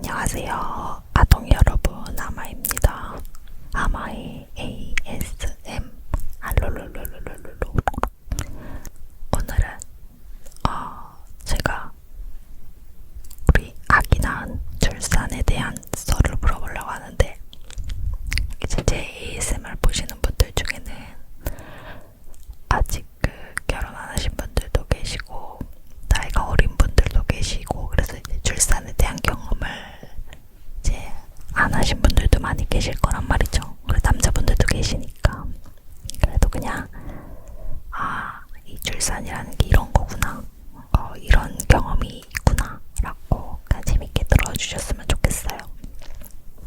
안녕하세요. 아동 여러분, 아마입니다. 아마의 ASM 알로로로로로로. 오늘은 제가 우리 아기 낳은 출산에 대한 썰을 물어보려고 하는데, 이제 제 ASMR 보시는 분들 중에는 아직 결혼 안 하신 분들도 계시고 나이가 어린 분들도 계시고, 그래서 이제 출산에 대한 경험을 이제 안 하신 분들도 많이 계실 거란 말이죠. 그리고 남자분들도 계시니까. 그래도 그냥 이 출산이라는 게 이런 거구나, 이런 경험이 있구나 라고 그냥 재밌게 들어주셨으면 좋겠어요.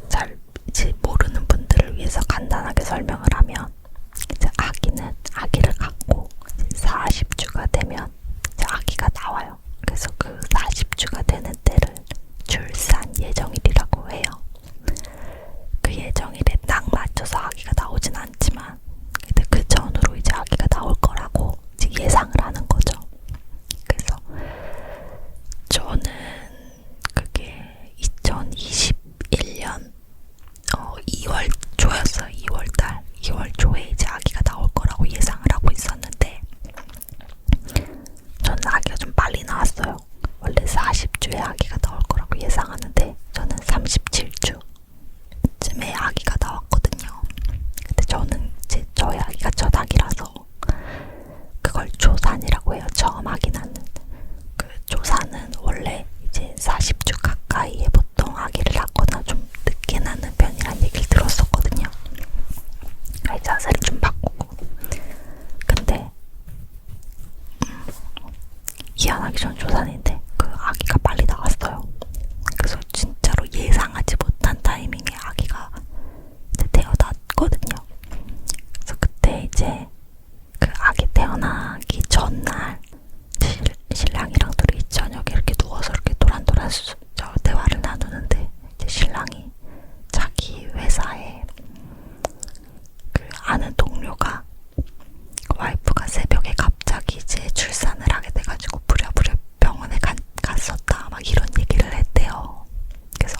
잘 이제 모르는 분들을 위해서 간단하게 설명을 하면, 이제 아기를 갖고 40주가 되면 이제 아기가 나와요. 그래서 그 40주가 되는 때를 출산 예정일이라고 해요. 그 예정일에 딱 맞춰서 아기가 나오진 않지만, 근데 그 전으로 이제 아기가 나올 거라고 이제 예상을 하는 거죠. 그래서 저는 그게 2021년 2월 초였어요. 2월 초에 이제 아기가 나올 거라고 예상을 하고 있었는데, 저는 아기가 좀 빨리 나왔어요. 원래 40주에 아기가 나올 거라고 예상하는데 저는 37주쯤에 아기가 나왔거든요. 근데 저는 이제 저희 아기가 첫 아기라서 그걸 조산이라고 해요. 처음 아기 낳는 그 조산은 원래 이제 40주 가까이에 보통 아기를 낳거나 좀 늦게 낳는 편이란 얘기를 들었었거든요. 자세를 좀 바꾸고. 근데 희한하게 전 조산인데 그 아기가 빨리 나왔어요. 그래서 진짜로 예상하지 못한 타이밍에 아기가 이제 태어났거든요. 그래서 그때 이제 그 아기 태어나기 전날 신랑이랑 둘이 저녁에 이렇게 누워서 이렇게 도란도란 대화를 나누는데, 이제 신랑이 자기 회사에 그 아는 동료가, 와이프가 새벽에 갑자기 이제 출산을 하게 돼가지고 부랴부랴 병원에 갔었다 막 이런 얘기를 했대요. 그래서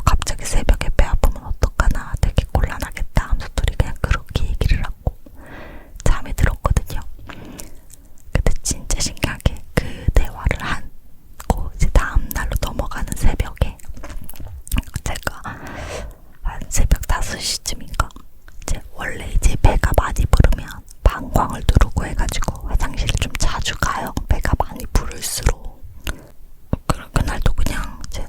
갑자기 새벽에 배 아프면 어떡하나, 되게 곤란하겠다 하면서 둘이 그냥 그렇게 얘기를 하고 잠에 들었거든요. 근데 진짜 신기하게 그 대화를 하고 이제 다음날로 넘어가는 새벽에 제가 한 새벽 5시쯤인가 이제 원래 이제 배가 많이 부르면 방광을 누르고 해가지고 화장실을 좀 자주 가요. 배가 많이 부를수록. 그날도 그냥 이제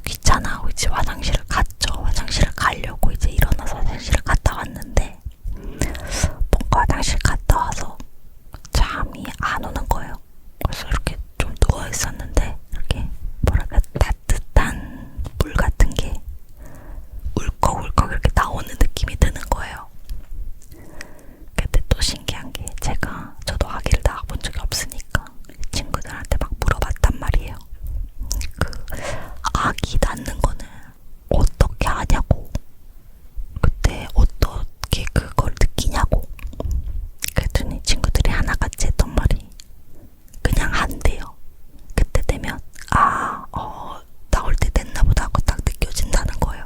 귀찮아 하고 이제 화장실을 갔죠. 화장실을 가려고 이제 일어나서 화장실을 갔다 왔는데, 뭔가 화장실 갔다 와서 잠이 안 오는 거예요. 그래서 이렇게 좀 누워 있었는데 이렇게 뭐랄까 따뜻한 물 같은 게 울컥울컥 이렇게 나오는 느낌이 드는 거예요. 근데 또 신기한 게, 저도 아기를 낳아본 적이 없으니까 친구들한테 막 물어봤단 말이에요. 그 아기 낳는 거는 어떻게 하냐고, 그때 어떻게 그걸 느끼냐고. 그랬더니 친구들이 하나같이 했던 말이 그냥 한대요. 그때 되면 나올 때 됐나 보다 하고 딱 느껴진다는 거예요.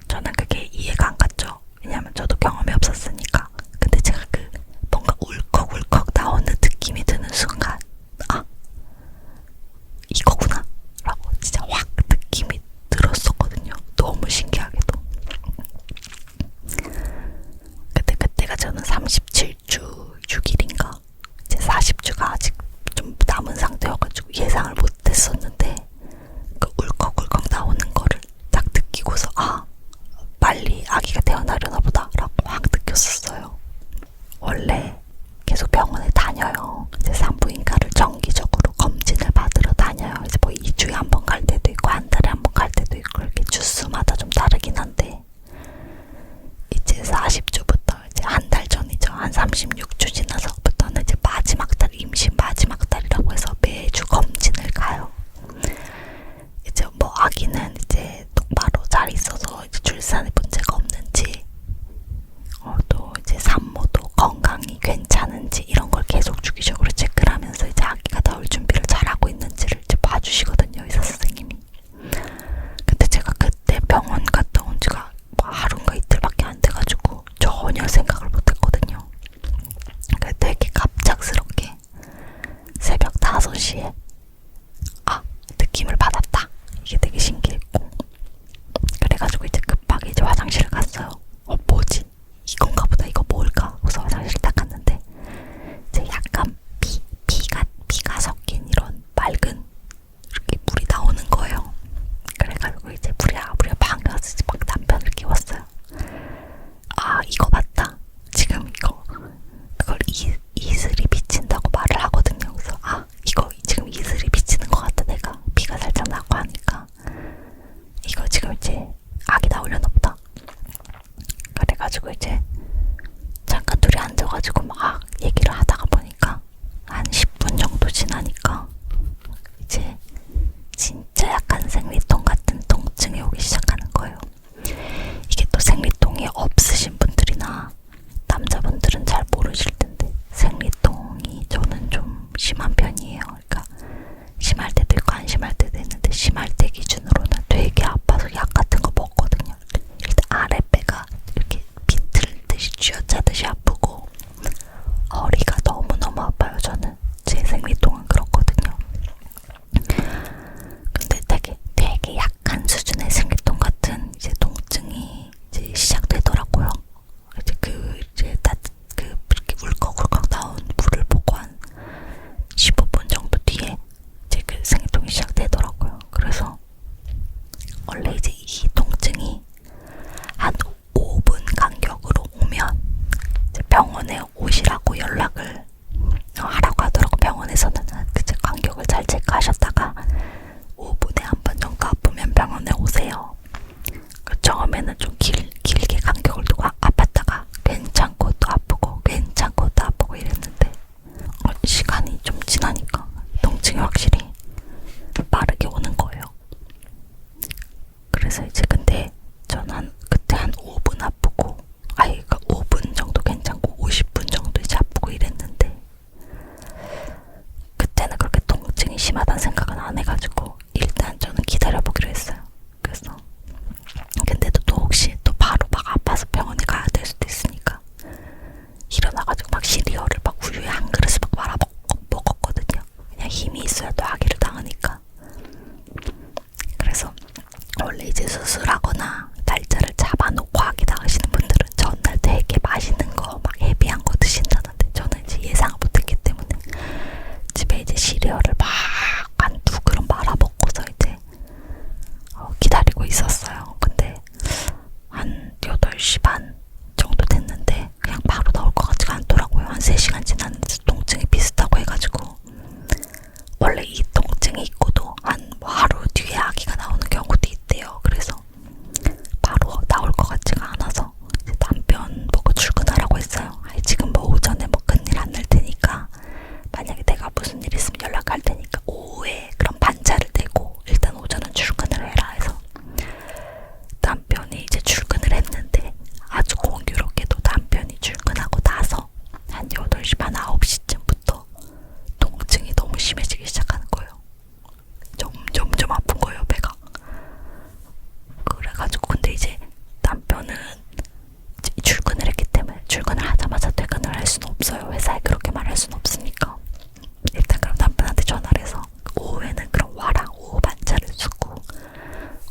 저는 그게 이해가 안 갔죠. 왜냐면 저도 경험이 없었으니까. 근데 제가 그 뭔가 울컥울컥 나오는 느낌이 드는 순간, 이거구나 라고 진짜 확 느낌이 들었었거든요. 너무 신기하게도. 근데 그때가 저는 37주 6일인가 이제 40주가 아직 좀 남은 상태여가지고 예상을 못했었는데, 그 울컥울컥 나오는 거를 딱 느끼고서 빨리 아기가 태어나려나 보다 라고 확 느꼈었어요. 원래 계속 병원에 다녀요. 이제 산부인과를 정기적으로 검진을 받으러 다녀요. 이제 뭐 2주에 한 번 갈 때도 있고 한 달에 한 번 갈 때도 있고, 이렇게 주수마다 좀 다르긴 한데, 이제 40주부터 이제 한 달 전이죠. 한 36주 지나서부터는 이제 마지막 달, 임신 마지막 달이라고 해서 매주 검진을 가요. 이제 뭐 아기는 이제 똑바로 잘 있어서 이제 출산에 문제가 없는지, 또 이제 산모도 건강이 괜찮은지 이런 걸 계속 주기적으로 체크를 하면서 이제 아기가 나올 준비를 잘하고 있는지를 이제 봐주시거든요, 의사 선생님이. 원래 이제 이 통증이 한 5분 간격으로 오면 이제 병원에 오시라고 연락을 하라고 하더라고. 병원에서는 이제 간격을 잘 체크하셨다가 5분에 한 번 정도 아프면 병원에 오세요. 처음에는 좀 길게 간격을 두고 아팠다가 괜찮고 또 아프고 괜찮고 또 아프고 이랬는데 시간이 좀 지나니까 통증이 확실히 빠르게 오는 거예요. 그래서 이제 근데 저는 그때 한 5분 아프고 그러니까 5분 정도 괜찮고 50분 정도 이제 아프고 이랬는데 그때는 그렇게 통증이 심하다는 생각은 안 해가지고 일단 저는 기다려보기로 했어요. 그래서 근데도 또 혹시 또 바로 막 아파서 병원에 가야 될 수도 있으니까 일어나가지고 막 시리얼을 막 우유에 한 그릇을 막 말아 먹었거든요. 그냥 힘이 있어야 또 아기를 낳으니까. 그래서 원래 이제 수술하거나 날짜를 잡아놓고 아기 낳으시는 분들은 전날 되게 맛있는 거 막 헤비한 거 드신다는데 저는 이제 예상을 못했기 때문에 집에 이제 시리얼을 막 한 2그릇 말아 먹고서 이제 기다리고 있었어요. 근데 한 8시 반 정도 됐는데 그냥 바로 나올 것 같지가 않더라고요. 한 3시간 지났는데 통증이 비슷하고 해가지고 원래 이 통증이 있고도 한 하루 뒤에 아기가 나오는 경우도 있대요. 그래서 바로 나올 것 같지가 않아서 이제 남편 보고 출근하라고 했어요. 아니, 지금 뭐 오전에 뭐 큰일 안 날 테니까 만약에 내가 무슨 일 있으면 연락할 테니까 오후에 그럼 반차를 내고 일단 오전은 출근을 해라 해서 남편이 이제 출근을 했는데 아주 공교롭게도 남편이 출근하고 나서 한 8시 반 9시쯤부터 통증이 너무 심해지기 시작하는 거예요. 점점 아픈 거예요, 배가. 그래가지고 근데 이제 남편은 이제 출근을 했기 때문에 출근을 하자마자 퇴근을 할 수는 없어요. 회사에 그렇게 말할 수는 없으니까 일단 그럼 남편한테 전화를 해서 오후에는 그럼 와라. 오후 반차를 주고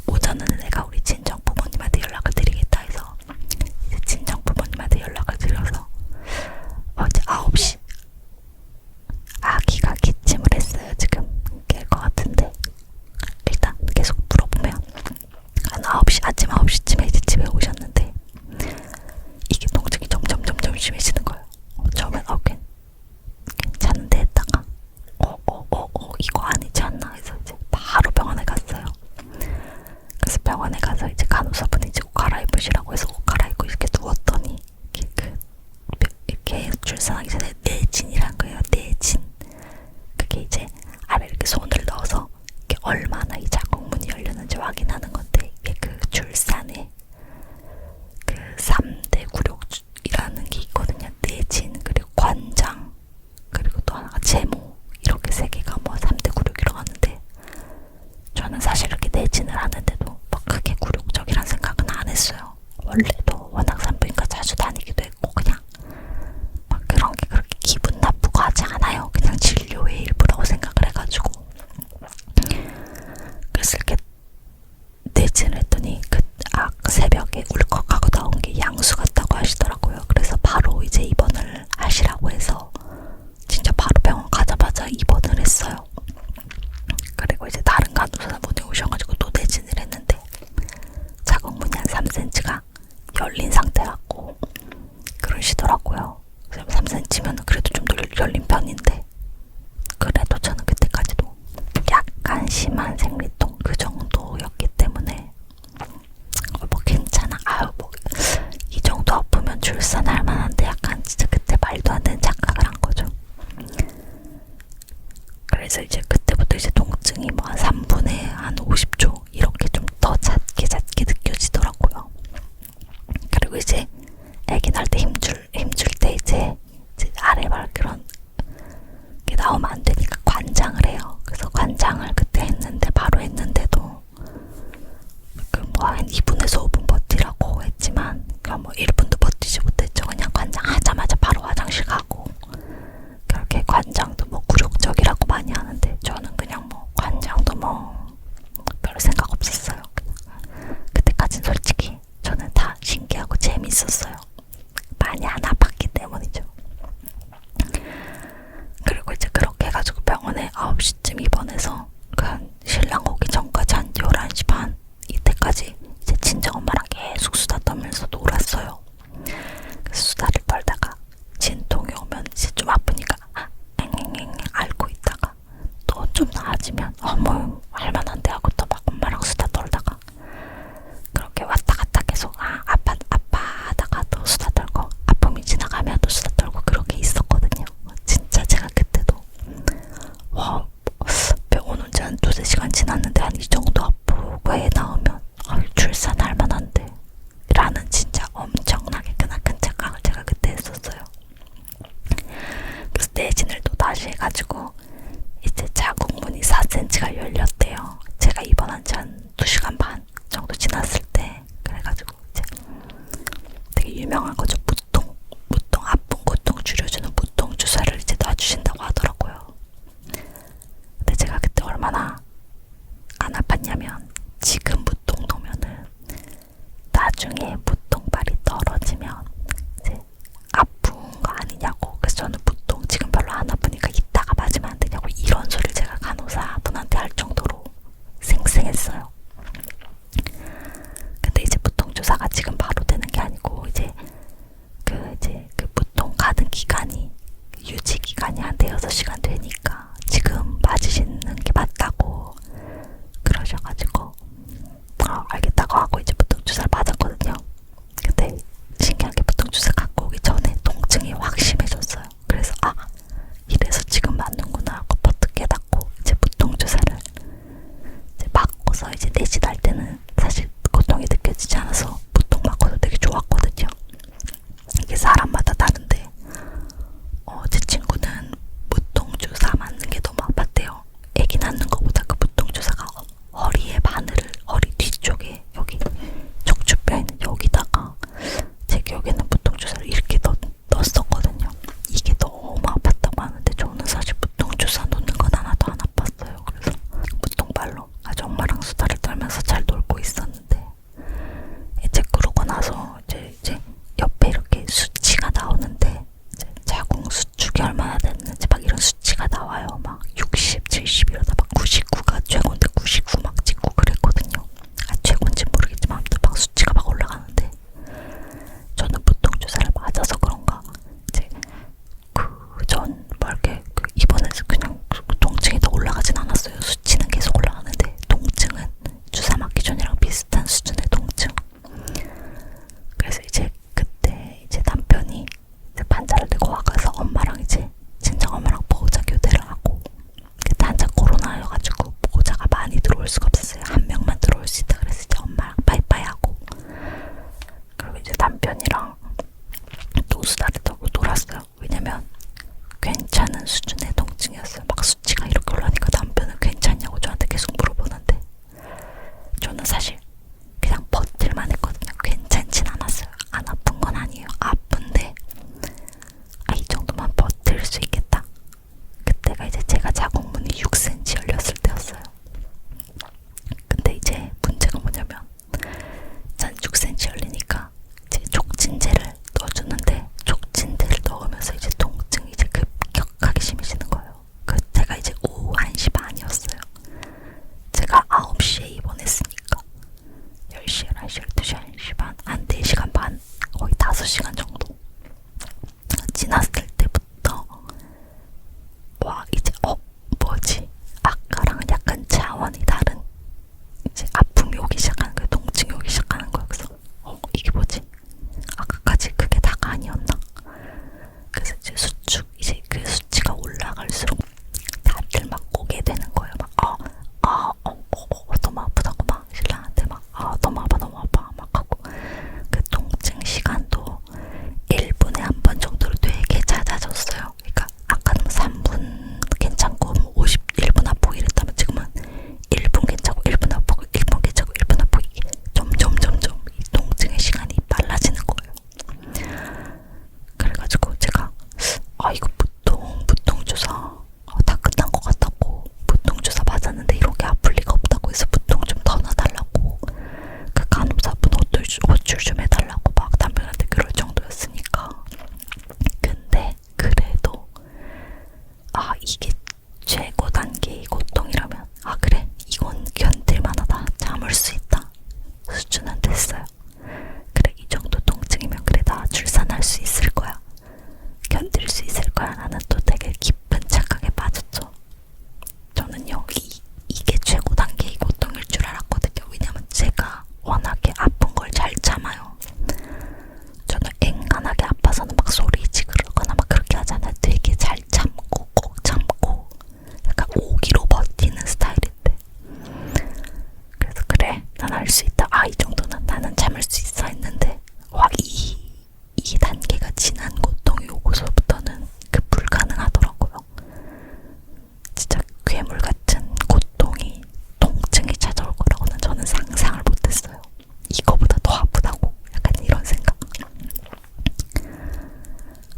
오전은 내가 우리 친정 부모님한테 연락을 드리겠다 해서 이제 친정 부모님한테 연락을 드려서 어제 9시 아기가 기침을 했어요. 지금 깰 것 같은데 일단 계속 물어보면 한 9시 아침 9시쯤에 이제 집에 오셨는데 이게 통증이 점점 심해지는 거예요. 처음엔 괜찮은데 했다가 이거 아니지 않나 해서 이제 바로 병원에 갔어요. 그래서 병원에 가서 이제 간호사분이 이제 옷 갈아입으시라고 해서 옷 갈아입고 이렇게 누웠더니 이렇게 출산하기 전에 내진이란 거예요. 내진. 그게 이제 아래 이렇게 손을 넣어서 이게 얼마나 이 자궁문이 열렸는지 확인하는 건데 이게 그 출산에 그 3대 굴욕이라는 게 있거든요. 내진 그리고 관장 그리고 또 하나가 제모 이렇게 3개가 뭐 3대 굴욕이라고 하는데 저는 사실 이렇게 내진을 하는데도 막 크게 굴욕적이란 생각은 안 했어요. 원래도 워낙 산부인과 자주 다니기도 했고 그냥 막 그런 게 그렇게 기분 나쁘고 하지 않아요. 그냥 진료의 일부라고 생각을 해가지고 그래서 이렇게 내진을 했더니 그 새벽에 울컥하고 나온 게 양수 같다고 하시더라고요. 그래서 바로 이제 입원을 하시라고 해서 진짜 바로 병원 가자마자 입원을 했어요. 그리고 이제 다른 간호사분이 오셔가지고 또 내진을 했는데 자궁문이 한 3cm가 하셔가지고 알겠다고 하고 이제 무통주사를 맞았거든요. 근데 신기하게 무통주사 갖고 오기 전에 통증이 확 심해졌어요. 그래서 이래서 지금 맞는구나 하고 버뜩 깨닫고 이제 무통주사를 이제 맞고서 이제 내시할 때는 사실 고통이 느껴지지 않아서 무통 맞고도 되게 좋았거든요. 이게 사람마다 다른데 제 친구는 무통주사 맞는 게 너무 아팠대요. 애기 낳는 것보다 그 무통주사가 허리에 바늘을 허리 뒤쪽에 여기 척추뼈에 있는 여기다가 제 기억에는 무통주사를 이렇게 넣었었거든요. 이게 너무 아팠다고 하는데 저는 사실 무통주사 놓는 건 하나도 안 아팠어요. 그래서 무통발로 아주 엄마랑 수다를 떨면서 잘 놀고 있었는데 이제 그러고 나서 이제 옆에 이렇게 수치가 나오는데 이제 자궁 수축이 얼마나 됐는지 막 이런 수치가 나와요. 막 60, 70 이러다 막 99가 최고인데 99 막 찍고 그랬거든요. 최고인지 모르겠지만 아무튼 막 수치가 막 올라가는데 저는 무통주사를 맞아서 그런가 이제 그전 말게 입원해서 그냥 통증이 더 올라가진 않았어요. 수치는 계속 올라가는데 통증은 주사 맞기 전이랑 비슷한 수준의 통증. 그래서 이제 그때 이제 남편이 이제 반차를 들고 와가서 엄마랑 이제 친정엄마랑 보호자 교대를 하고 그때 한참 코로나여가지고 보호자가 많이 들어올 수가 없었어요. 한 명만 들어올 수 있다 그래서 이제 엄마랑 빠이빠이 하고 그리고 이제 남편이랑 또 수다를 떨고 놀았어요. 왜냐면 괜찮은 수준의 통증이었어요. 막 수치가 이렇게 올라오니까 남편은 괜찮냐고 저한테 계속 물어보는데 저는 사실 그냥 버틸만 했거든요. 괜찮진 않았어요. 안 아픈 건 아니에요. 아픈데 이 정도만 버틸 수 있겠다. 그때가 이제 제가 자궁문이 6cm 열렸을 때였어요. 근데 이제 문제가 뭐냐면 전 6cm 열리니까 이제 촉진제를 넣어주는데 촉진제를 넣으면서 이제 통증이 이제 급격하게 심해지는 거예요. 그때가 이제 오후 1시 반이었어요. 제가 9시에 입원했으니까 10시, 11시, 12시, 1시 반, 한 4시간 반, 거의 5시간 정도 지났을 때부터 이제 뭐지? 아까랑은 약간 차원이 다른 이제 아픔이 오기 시작하는 거예요. 통증이 오기 시작하는 거예요. 그래서 이게 뭐지? 아까까지 그게 다가 아니었나? 그래서 이제 이제 그 수치가 올라갈수록 다들 막 오게 되는 거예요. 막 너무 아프다고 막 신랑한테 막 너무 아파 막 하고 그 통증 시간도 1분에 한 번 정도로 되게 잦아졌어요. 그러니까 아까는 3분 괜찮고 51분 아프고 이랬다면 지금은 1분 괜찮고 1분 아프고 1분 괜찮고 1분 아프고 이게 점점 이 통증의 시간이 빨라지는 거예요. 그래가지고 제가 이거 무통주사 다 끝난 것 같다고 무통주사 맞았는데 이렇게 아플 리가 없다고 해서 무통 좀 더 놔달라고 그 간호사분 호출 좀 해달라고 막 남편한테 그럴 정도였으니까. 근데 그래도 이게 최고 단계의 고통이라면 그래 이건 견딜만하다 참을 수 있다 수준은 됐어요. 그래 이 정도 통증이면 그래 나 출산할 수 있을 거야 견딜 수 있을 거야 나는 또 되게 깊은 착각에 빠졌죠. 저는요 이게 최고 단계의 고통일 줄 알았거든요. 왜냐면 제가 워낙에 아픈 걸 잘 참아요. 저는 앵간하게 아파서는 막 소리 지르거나 막 그렇게 하잖아요. 되게 잘 참고 꼭 참고 약간 오기로 버티는 스타일인데 그래서 그래 난 할 수 있다. 이 정도는 나는 참을 수 있어 했는데 이 단계가 지난 고통이 오고서부터는 불가능하더라고요. 진짜 괴물 같은 고통이 통증이 찾아올 거라고는 저는 상상을 못했어요. 이거보다 더 아프다고 약간 이런 생각.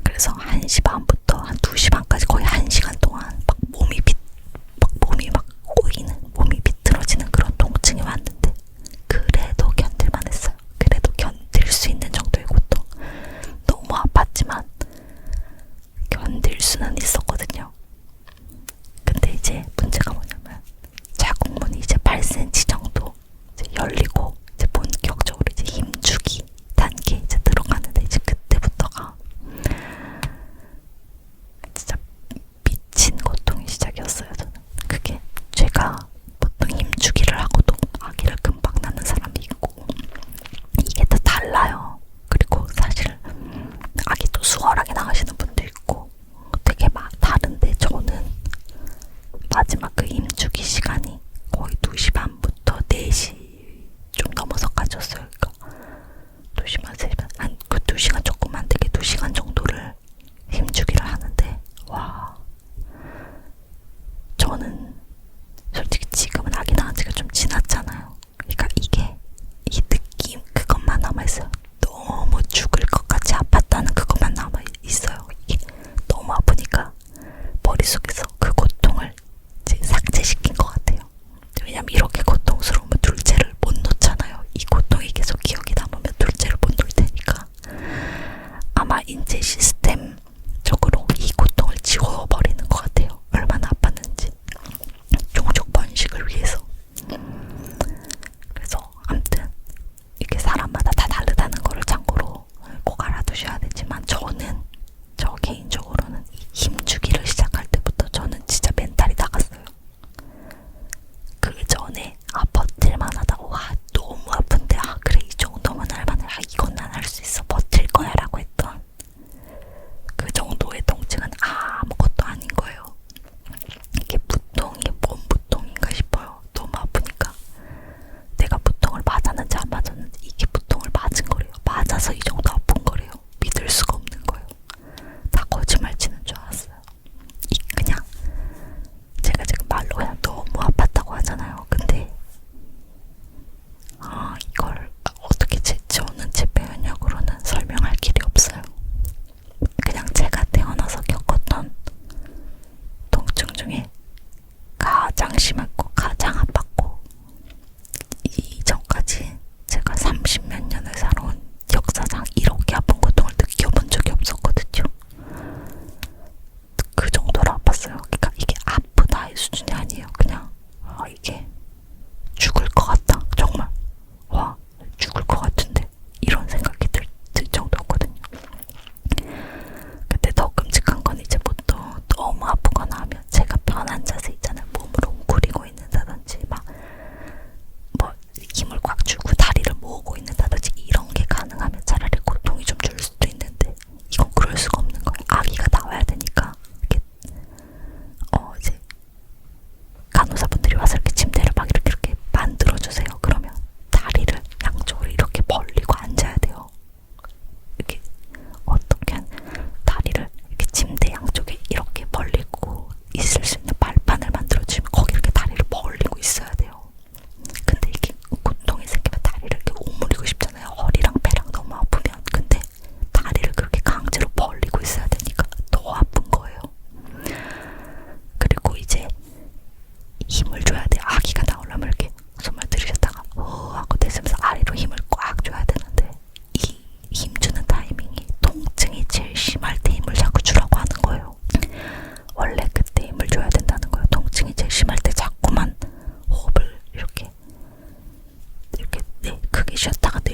그래서 1시 반부터 한 2시 반까지 거의 1시간 동안 막 몸이 막 꼬이는 몸이 비틀어지는 그런 통증이 왔는데 그래도 견딜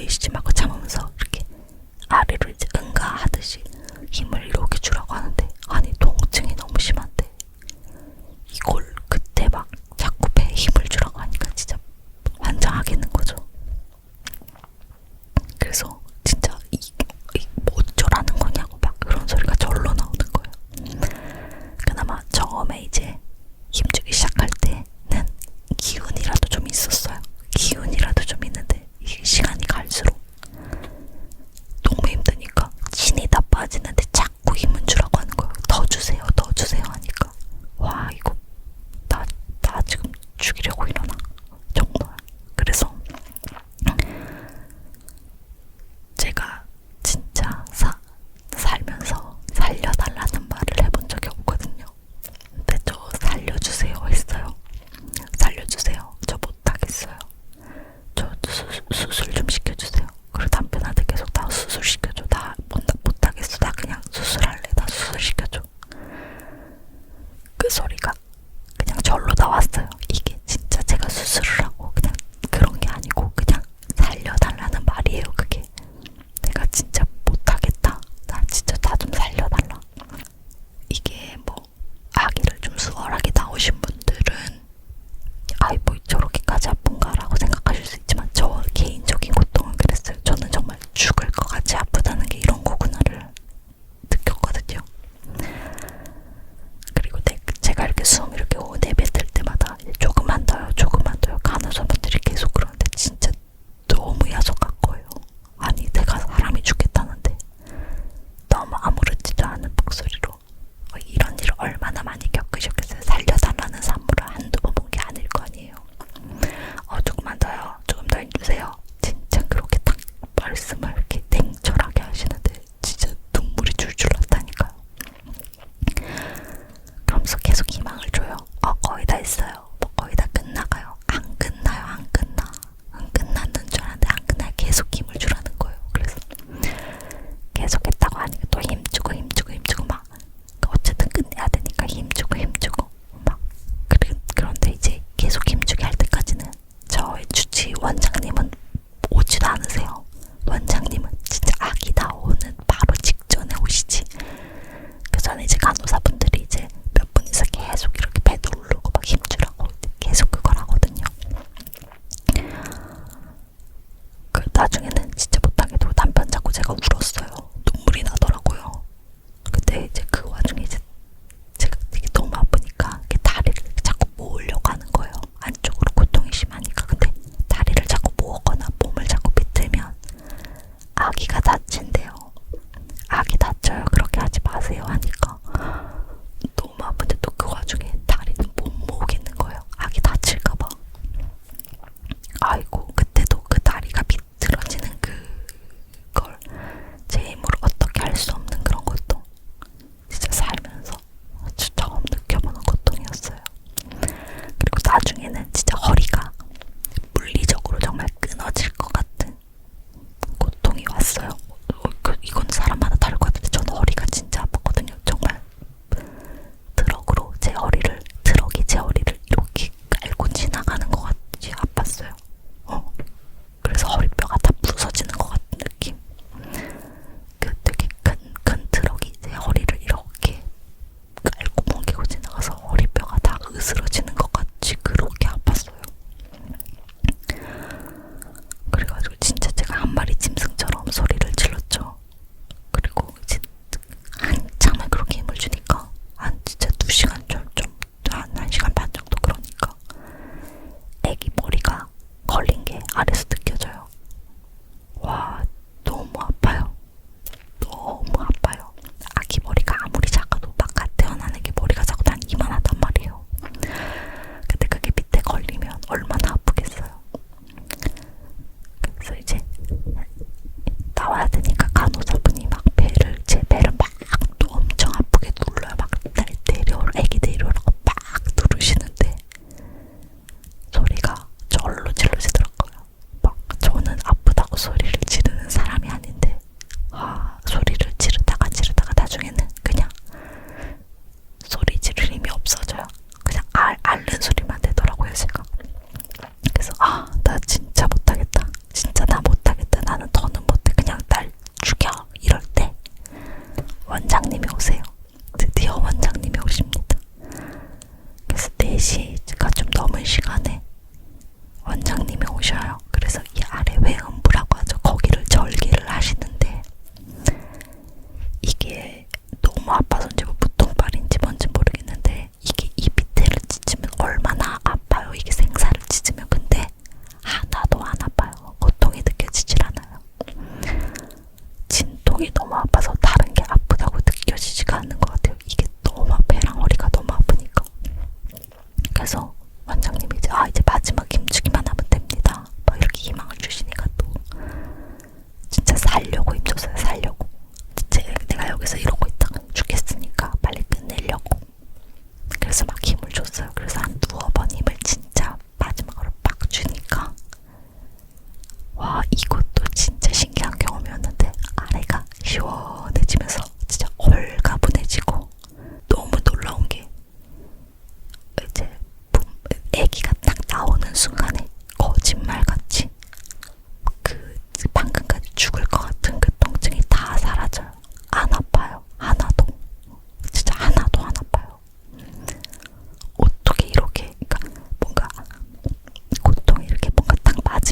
계시지 말고 참으면서 이렇게 아래로 이제 응가하듯이 힘을 이렇게 주라고 하는데, 아니 통증이 너무 심한데 이걸 그때 막 자꾸 배에 힘을 주라고 하니까 진짜 환장하겠는 거죠. 그래서 진짜 뭐 어쩌라는 거냐고 막 그런 소리가 절로 나오는 거예요. 그나마 처음에 이제 힘주기 시작할 때는 기운이라도 좀 있었어요. 기운이라도 좀 있는데 이게 시간이 갈수록 너무 힘드니까 진이 다 빠지는데 자꾸 힘은 주라고 하는 거예요. 더 주세요, 더 주세요 하니까 와 이거 나 지금 죽이려고 이러나 정말. 그래서 제가 진짜 살면서 살려달라는 말을 해본 적이 없거든요. 근데 저 살려주세요 했어요. 살려주세요. 저 못하겠어요. 저 수술 좀 시켜주세요. 그리고 남편한테 계속 나 수술 시켜줘. 나 못하겠어. 나 그냥 수술할래. 나 수술 시켜줘. 그 소리가 그냥 절로 나왔어요. 이게 진짜 제가 수술을 하고 그냥 그런 게 아니고 그냥 살려달라는 말이에요. 그게 내가 진짜 못하겠다. 나 진짜 나 좀 살려달라. 이게 뭐 아기를 좀 수월하게 낳으신 분들은 아이 뭐 저렇게까지 아픈가라고 생각하실 수 있지만 저 개인적인 고통은 그랬어요. 저는 정말 죽을 것 같이 아프다는 게 이런 거구나를 느꼈거든요. 그리고 제가 이렇게 숨 이렇게 내뱉을 때마다 조금만 더요, 조금만 더요. 간호사분들이 계속 그러는데 진짜 너무 야속한 거예요. 아니 내가 사람이 죽겠다는데 너무 아무렇지도 않은 목소리로 이런 일을 얼마나 많이 겪으셨겠어요. 살려달라는 산모를 한두 번 본 게 아닐 거 아니에요. 조금만 더요, 조금 더 해주세요. 진짜 그렇게 딱 말씀을 이렇게 냉철하게 하시는데 진짜 눈물이 줄줄 났다니까요. 그러면서 계속 희망을 줘요. 거의 다 했어요. 뭐 거의 다 끝나가요. 안 끝나요, 안 끝나. 안 끝났는 줄 알았는데 안 끝나요. 계속 힘을 주라는 거예요. 그래서 계속 했다고 하니까 또 힘주고 막 어쨌든 끝내야 되니까 힘주고 막 그런데 이제 계속 힘주게 할 때까지는 저의 주치 원장님은 오지도 않으세요. 원장님은 진짜 아기 나오는 바로 직전에 오시지. 그 전에 이제 간호사분들이 이제 몇 분이서 계속 이렇게 배 누르고 막 힘주라고 계속 그걸 하거든요. 그 나중에는 진짜 못하게도 남편 자꾸 제가 울었어요. 눈물이 나더라고요. 근데 이제 그 와중에 이제 제가 되게 너무 아프니까 다리를 자꾸 모으려고 하는 거예요. 안쪽으로 고통이 심하니까. 근데 다리를 자꾸 모으거나 몸을 자꾸 비틀면 아기가 다친대요. 아기 다쳐요. 그렇게 하지 마세요 하니까 너무 아픈데 또 그 와중에 다리는 못 모으겠는 거예요. 아기 다칠까봐. 아이고 그때도 그 다리가 비틀어지는 그걸 제 힘으로 어떻게 할 수 없는 그런 것도 진짜 살면서 처음 느껴보는 고통이었어요. 그리고 나중에는 진짜 허리가 물리적으로 정말 끊어질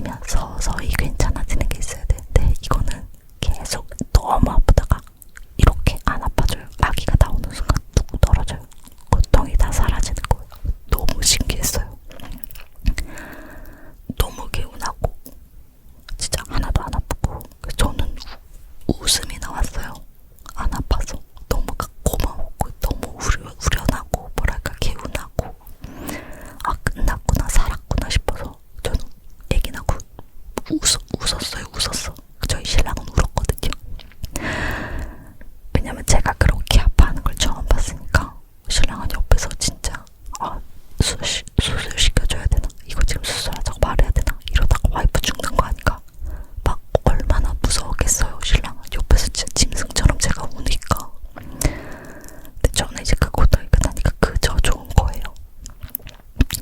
있으면 서서히 괜찮아지는 게 있어야 되는데 이거는 계속 너무 아프다가 이렇게 안 아파져요. 아기가 나오는 순간 뚝 떨어져요. 고통이 다 사라지는 거예요. 너무 신기했어요. 너무 개운하고 진짜 하나도 안 아프고 저는 웃음이 나왔어요. 안 아파서 너무 고마웠고 너무 후련하고 뭐랄까 개운하고 아 끝났구나 살았구나 싶어서 저는 애기 낳고 웃었어요. 저희 신랑은 울었거든요. 왜냐면 제가 그렇게 아파하는 걸 처음 봤으니까 신랑은 옆에서 진짜 수술 시켜줘야 되나? 이거 지금 수술하자고 말해야 되나? 이러다가 와이프 죽는 거 아닌가? 막 얼마나 무서웠겠어요. 신랑은 옆에서 진짜 짐승처럼 제가 우니까. 근데 저는 이제 그 고통이 끝나니까 그저 좋은 거예요.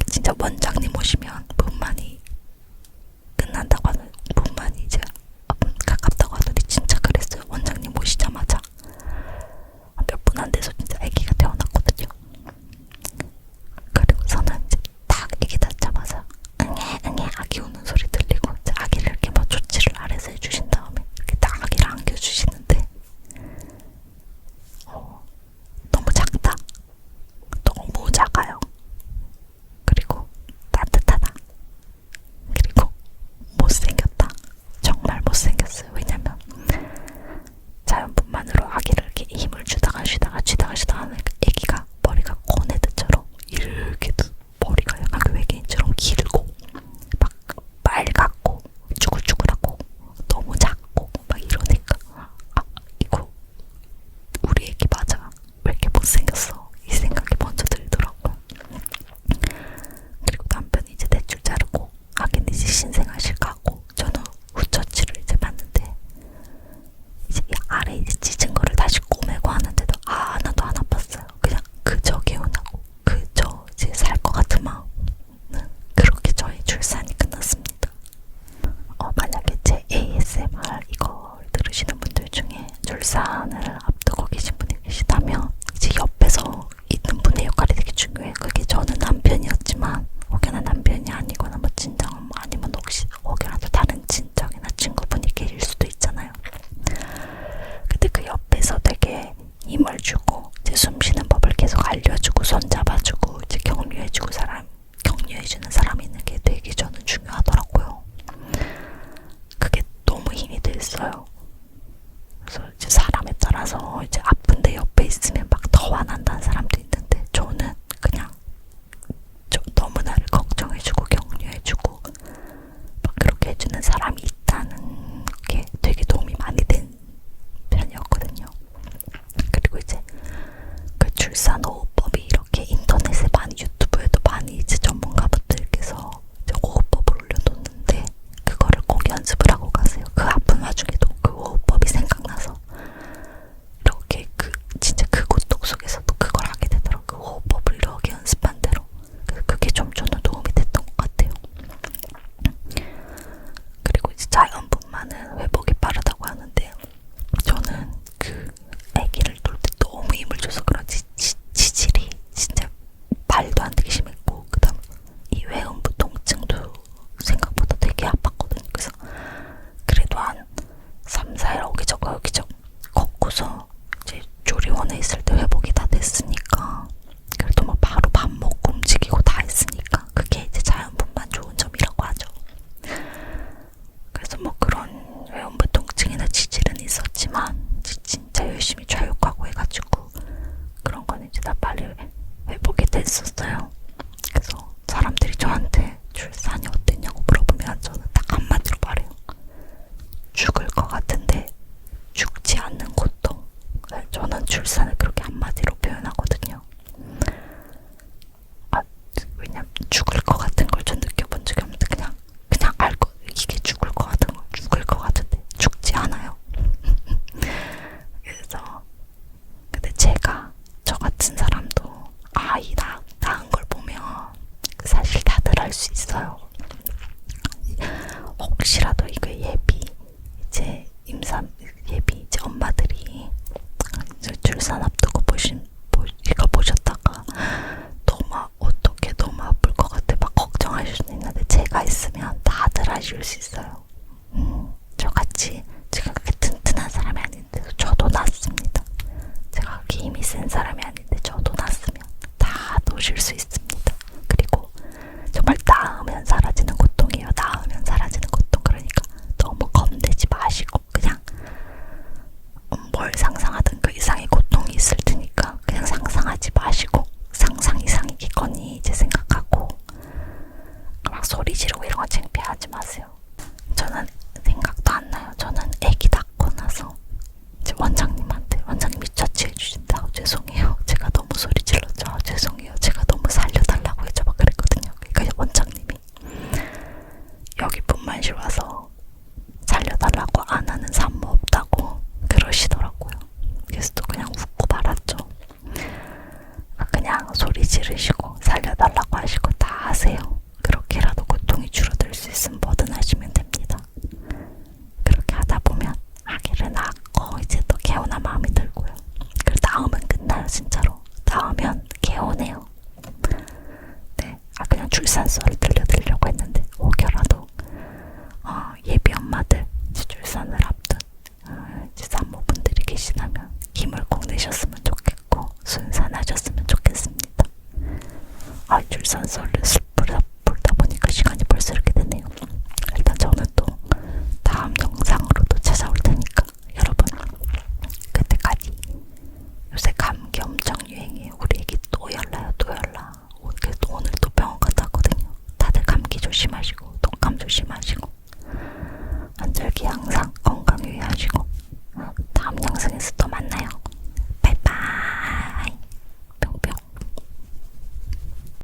진짜 원장님 오시면 분만이 끝난다고 하는 분만이 이제 가깝다고 하더니 진짜 그랬어요. 원장님 오시자마자 몇 분 안 돼서 진짜 아기가 태어났거든요. 그리고서는 이제 딱 아기 낳자마자 응애 아기 우는 소리 들리고 이제 아기를 이렇게 뭐 조치를 아래서 해주신 다음에 이렇게 딱 아기를 안겨주시는데 너무 작다. 너무 작아요. 그리고 따뜻하다. 그리고 못생겼다. 정말 못생겼어요. 왜냐면 자연분만으로 아기를 이렇게 힘을 주다가 쉬다가 하는 아기가 머리가 코네드처럼 이렇게 머리가 약간 외계인처럼 길고 막 빨갛고 쭈글쭈글하고 너무 작고 막 이러니까 이거 우리 애기 맞아? 왜 이렇게 못생겼어? 이 생각이 먼저 들더라고요. 그리고 남편이 이제 대출 자르고 아기는 이제 신생아실 가고 저는 후처치를 이제 받는데 이제 아래 이제 찢은 거를 다시 꼬매고 하는데도 하나도 안 아팠어요. 그냥 그저 개운하고 그저 이제 살 것 같은 마음은 그렇게 저희 출산이 끝났습니다. 만약에 제 ASMR 이걸 들으시는 분들 중에 출산을 앞두고 계신 분이 계시다면 이제 옆에서 있는 분의 역할이 되게 중요해요. 그게 저는 남편이었지만 혹여나 남편이 아니거나 뭐 친정 아니면 혹시 혹여나 다른 친정이나 친구분이 계실 수도 있잖아요. 근데 그 옆에서 되게 힘을 주고 이제 숨 쉬는 법을 계속 알려주고 손잡아주고 이제 격려해주는 사람이 있는 게 되게 저는 중요하더라고요. 그게 너무 힘이 됐어요. 그래서 이제 사람에 따라서 이제 아픈데 옆에 있으면 막 더 화난다는 사람도 있는데 저는 그냥 너무 나를 걱정해주고 격려해주고 막 그렇게 해주는 사람이 있다는 게 되게 도움이 많이 된 편이었거든요. 그리고 이제 그 출산 호흡법이 이렇게 인터넷에 많이 유튜브에도 많이 이제 전문가분들께서 이제 호흡법을 올려놓는데 그거를 꼭 연습을 하고 가세요. 그 아픈 와중에도 그 호흡법이 생각나서 이렇게 진짜 그 고통 속에서도 그걸 하게 되더라고요. 그 호흡법을 이렇게 연습한 대로. 그게 좀 저는 도움이 됐던 것 같아요. 그리고 이제 자연분만은 회복이 빠르다고 하는데 저는 그 아기를 돌 때 너무 힘을 줘서 그런지 지질이 진짜 말도 안 되게 심했고 그다음 이 외음부 통증도 생각보다 되게 아팠거든요. 그래서 그래도 한 3, 4일 어기저기 걷고서 이제 조리원에 있을 때 회복이 다 됐으니까 그래도 뭐 바로 밥 먹고 움직이고 다 했으니까 그게 이제 자연분만 좋은 점이라고 하죠. 그래서 뭐 쉴 수 있어요. 저같이 제가 그렇게 튼튼한 사람이 아닌데도 저도 낫습니다. 제가 그렇게 힘이 센 사람이 아닌데 저도 낫으면 다도 쉴 수 있습니다. 그리고 정말 나으면 사라지는 고통이에요. 나으면 사라지는 고통. 그러니까 너무 겁내지 마시고 그냥 뭘 상상하든 그 이상의 고통이 있을 테니까 그냥 상상하지 마시고 상상 이상이겠거니 이제 생각하고 막 소리 지르고 이런 거 창피하지 마세요. 저는 생각도 안 나요. 저는 애기 낳고 나서 이제 원장님이 처치해 주신다고 죄송해요. 제가 너무 소리 질렀죠. 죄송해요. 제가 너무 살려달라고 해줘 막 그랬거든요. 그러니까 원장님이 여기 분만실 와서 살려달라고 안 하는 산모 없다고 그러시더라고요. 그래서 또 그냥 웃고 말았죠. 그냥 소리 지르시고 살려달라고 하시고 다 하세요. 그렇게라도 고통이 줄어들 수 있으면 뭐든 하시면 됩니다. 그렇게 하다 보면 아기를 낳고 이제 또 개운한 마음이 들고요. 그리고 나오면 끝나요. 진짜로 나오면 개운해요. 네, 그냥 출산설을 들려드리려고 했는데 혹여라도 예비 엄마들 이제 출산을 앞둔 이제 산모분들이 계시다면 힘을 꼭 내셨으면 좋겠고 순산하셨으면 좋겠습니다. 출산설을 풀다 보니까 시간이 벌써 이렇게 됐네요. 일단 저는 또 다음 영상으로도 찾아올 테니까 여러분 그때까지 요새 감기 엄청 유행이에요. 우리 애기 또 열나요. 또 열나. 그래서 오늘 또 병원 갔다 왔거든요. 다들 감기 조심하시고 독감 조심하시고 안절기 항상